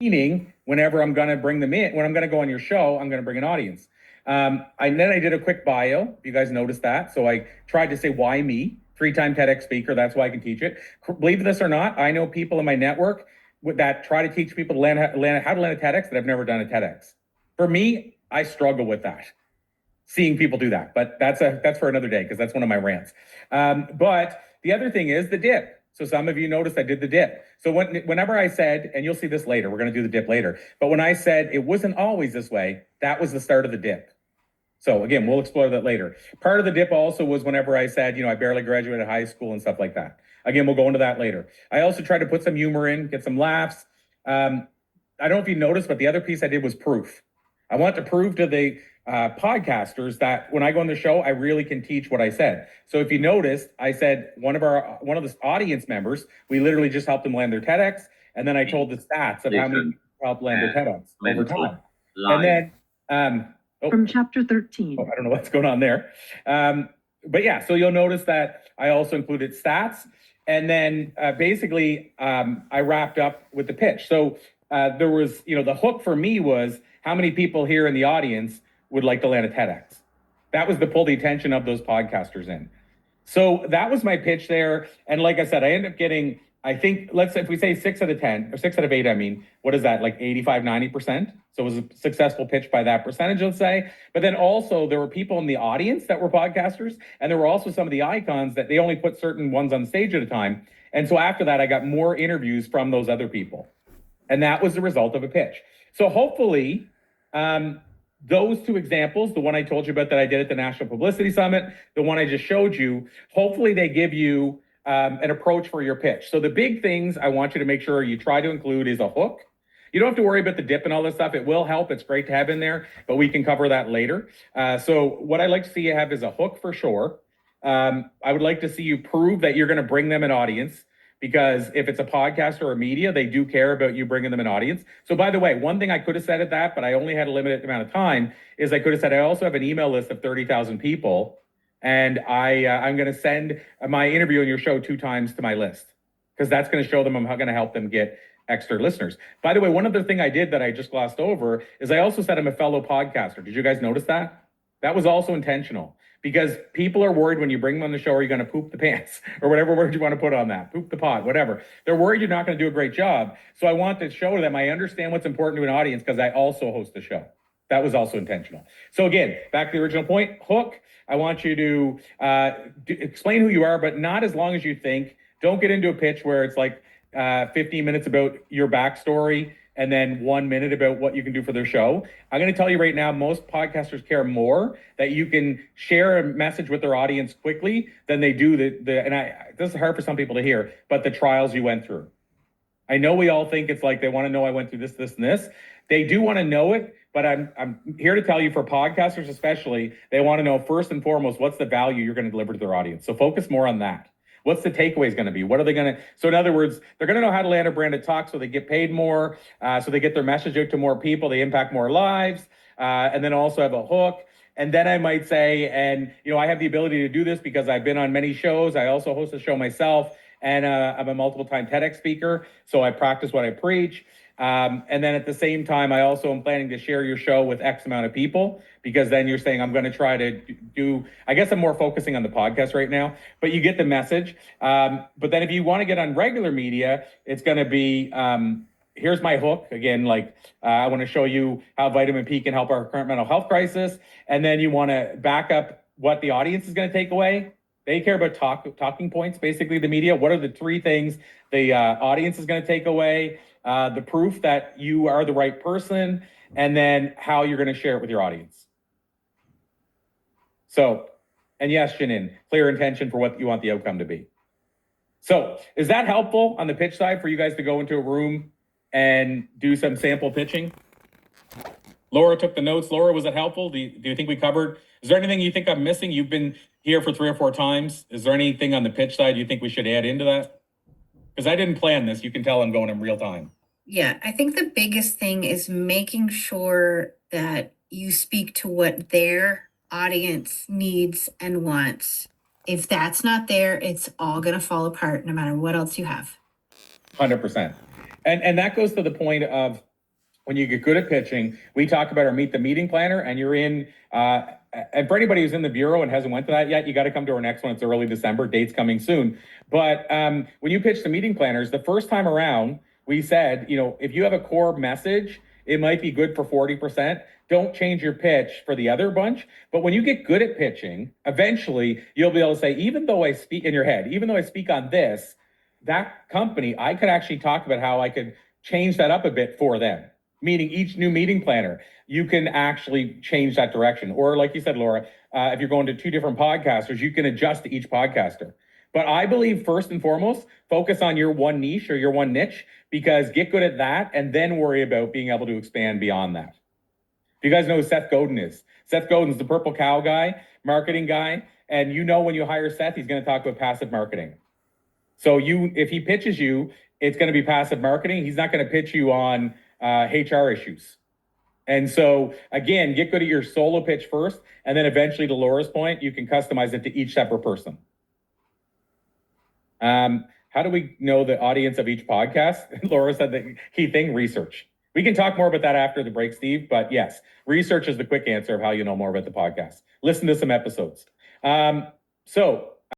meaning whenever I'm going to bring them in, when I'm going to go on your show, I'm going to bring an audience. Then I did a quick bio. You guys noticed that. So I tried to say, why me? 3-time TEDx speaker. That's why I can teach it. Believe this or not, I know people in my network that try to teach people how to land a TEDx that have never done a TEDx. For me, I struggle with that, seeing people do that. But that's for another day, because that's one of my rants. But the other thing is the dip. So some of you noticed I did the dip. So whenever I said, and you'll see this later, we're going to do the dip later, but when I said it wasn't always this way, that was the start of the dip. So again, we'll explore that later. Part of the dip also was whenever I said, I barely graduated high school and stuff like that. Again, we'll go into that later. I also tried to put some humor in, get some laughs. I don't know if you noticed, but the other piece I did was proof. I want to prove to the podcasters that when I go on the show, I really can teach what I said. So if you noticed, I said one of the audience members, we literally just helped them land their TEDx, and then I told the stats of how many people helped land their TEDx over time. And then from chapter 13. I don't know what's going on there. But yeah, so you'll notice that I also included stats. And then basically, I wrapped up with the pitch. So there was, the hook for me was how many people here in the audience would like to land a TEDx. That was to pull the attention of those podcasters in. So that was my pitch there. And like I said, I ended up getting, I think, let's say if we say 6 out of 10, or 6 out of 8, I mean, what is that, like 85, 90%? So it was a successful pitch by that percentage, let's say. But then also there were people in the audience that were podcasters, and there were also some of the icons that they only put certain ones on stage at a time. And so after that, I got more interviews from those other people. And that was the result of a pitch. So hopefully, those 2 examples, the one I told you about that I did at the National Publicity Summit, the one I just showed you, hopefully they give you an approach for your pitch. So the big things I want you to make sure you try to include is a hook. You don't have to worry about the dip and all this stuff. It will help. It's great to have in there, but we can cover that later. So what I'd like to see you have is a hook for sure. I would like to see you prove that you're going to bring them an audience, because if it's a podcast or a media, they do care about you bringing them an audience. So by the way, one thing I could have said at that, but I only had a limited amount of time, is I could have said, I also have an email list of 30,000 people. And I'm going to send my interview on your show 2 times to my list, because that's going to show them I'm going to help them get extra listeners. By the way, one other thing I did that I just glossed over is I also said I'm a fellow podcaster. Did you guys notice that? That was also intentional, because people are worried when you bring them on the show, are you going to poop the pants or whatever word you want to put on that, poop the pod, whatever. They're worried you're not going to do a great job. So I want to show them I understand what's important to an audience, because I also host the show. That was also intentional. So again, back to the original point, hook. I want you to explain who you are, but not as long as you think. Don't get into a pitch where it's like 15 minutes about your backstory and then 1 minute about what you can do for their show. I'm going to tell you right now, most podcasters care more that you can share a message with their audience quickly than they do this is hard for some people to hear, but the trials you went through. I know we all think it's like they want to know I went through this, this, and this. They do want to know it, but I'm here to tell you, for podcasters especially, they want to know first and foremost, what's the value you're going to deliver to their audience. So focus more on that. What's the takeaways going to be? What are they going to, so in other words, they're going to know how to land a branded talk so they get paid more, so they get their message out to more people, they impact more lives, and then also have a hook. And then I might say, and I have the ability to do this because I've been on many shows. I also host a show myself, and I'm a multiple time TEDx speaker, so I practice what I preach. And then at the same time, I also am planning to share your show with X amount of people, because then you're saying I'm going to try to do, I guess I'm more focusing on the podcast right now, but you get the message. But then if you want to get on regular media, it's going to be, here's my hook. Again, like I want to show you how vitamin P can help our current mental health crisis. And then you want to back up what the audience is going to take away. They care about talking points, basically the media. What are the 3 things the audience is going to take away? The proof that you are the right person, and then how you're going to share it with your audience. So, and yes, Shannon, clear intention for what you want the outcome to be. So is that helpful on the pitch side for you guys to go into a room and do some sample pitching? Laura took the notes. Laura, was it helpful? Do you think we covered? Is there anything you think I'm missing? You've been here for 3 or 4 times. Is there anything on the pitch side you think we should add into that? Because I didn't plan this. You can tell I'm going in real time. Yeah, I think the biggest thing is making sure that you speak to what their audience needs and wants. If that's not there, it's all going to fall apart no matter what else you have. 100%. And that goes to the point of when you get good at pitching, we talk about our Meet the Meeting Planner, and you're in, and for anybody who's in the bureau and hasn't went to that yet, you got to come to our next one. It's early December, date's coming soon. But when you pitch the meeting planners, the first time around, we said, if you have a core message, it might be good for 40%. Don't change your pitch for the other bunch. But when you get good at pitching, eventually you'll be able to say, even though I speak in your head, even though I speak on this, that company, I could actually talk about how I could change that up a bit for them. Meaning each new meeting planner, you can actually change that direction. Or like you said, Laura, if you're going to two different podcasters, you can adjust to each podcaster. But I believe first and foremost, focus on your one niche or your one niche, because get good at that and then worry about being able to expand beyond that. You guys know who Seth Godin is. Seth Godin's the Purple Cow guy, marketing guy. And when you hire Seth, he's going to talk about passive marketing. So if he pitches you, it's going to be passive marketing. He's not going to pitch you on HR issues. And so again, get good at your solo pitch first, and then eventually, to Laura's point, you can customize it to each separate person. How do we know the audience of each podcast? Laura said the key thing, research. We can talk more about that after the break, Steve, but yes, research is the quick answer of how you know more about the podcast. Listen to some episodes. So